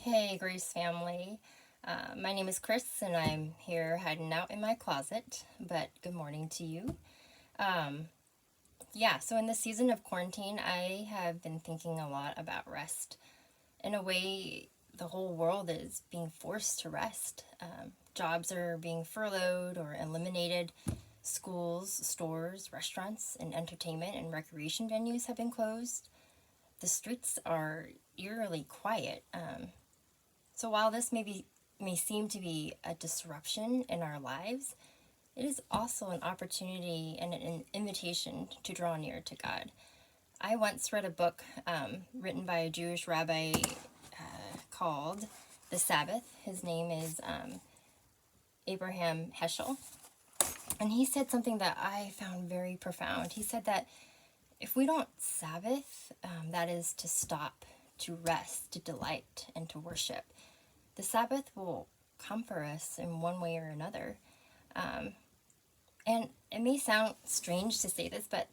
Hey, Grace family. My name is Chris, and I'm here hiding out in my closet. But good morning to you. Um, yeah, so in this season of quarantine, I have been thinking a lot about rest. In a way, the whole world is being forced to rest. Jobs are being furloughed or eliminated. Schools, stores, restaurants, and entertainment and recreation venues have been closed. The streets are eerily quiet. So while this may seem to be a disruption in our lives, it is also an opportunity and an invitation to draw near to God. I once read a book written by a Jewish rabbi called The Sabbath. His name is Abraham Heschel. And he said something that I found very profound. He said that if we don't Sabbath, that is to stop, to rest, to delight, and to worship, the Sabbath will come for us in one way or another. And it may sound strange to say this, but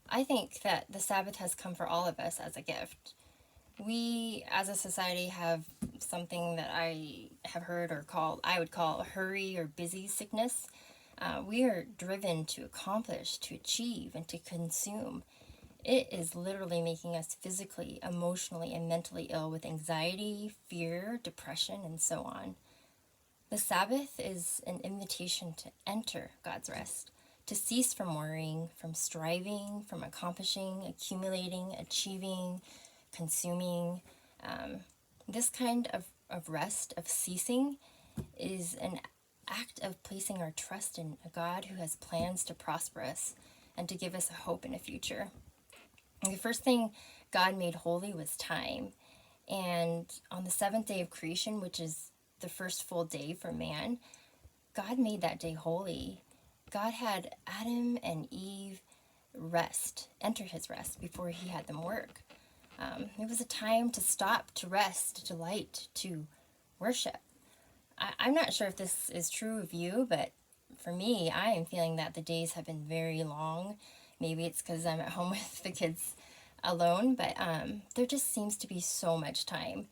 I think that the Sabbath has come for all of us as a gift. We, as a society, have something that I have heard or I would call hurry or busy sickness. We are driven to accomplish, to achieve, and to consume. It is literally making us physically, emotionally, and mentally ill with anxiety, fear, depression, and so on. The Sabbath is an invitation to enter God's rest, to cease from worrying, from striving, from accomplishing, accumulating, achieving, consuming. This kind of rest, of ceasing, is an act of placing our trust in a God who has plans to prosper us and to give us a hope in a future. The first thing God made holy was time. And on the seventh day of creation, which is the first full day for man, God made that day holy. God had Adam and Eve enter his rest before he had them work. It was a time to stop, to rest, to delight, to worship. I'm not sure if this is true of you, but for me, I am feeling that the days have been very long. Maybe it's because I'm at home with the kids alone, but there just seems to be so much time.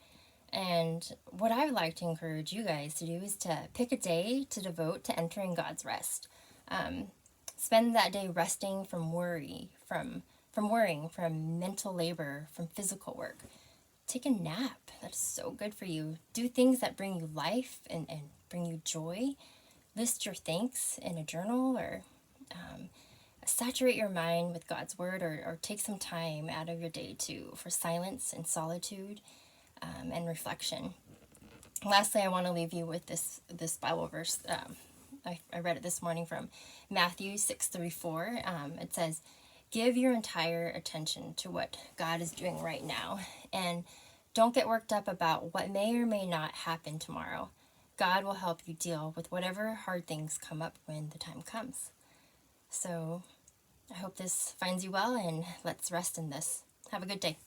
And what I would like to encourage you guys to do is to pick a day to devote to entering God's rest. Spend that day resting from worry, from worrying, from mental labor, from physical work. Take a nap. That's so good for you. Do things that bring you life and bring you joy. List your thanks in a journal, or saturate your mind with God's word, or take some time out of your day for silence and solitude and reflection. Lastly, I want to leave you with this Bible verse. I read it this morning from Matthew 6:34. It says, "Give your entire attention to what God is doing right now, and don't get worked up about what may or may not happen tomorrow. God will help you deal with whatever hard things come up when the time comes." So I hope this finds you well, and let's rest in this. Have a good day.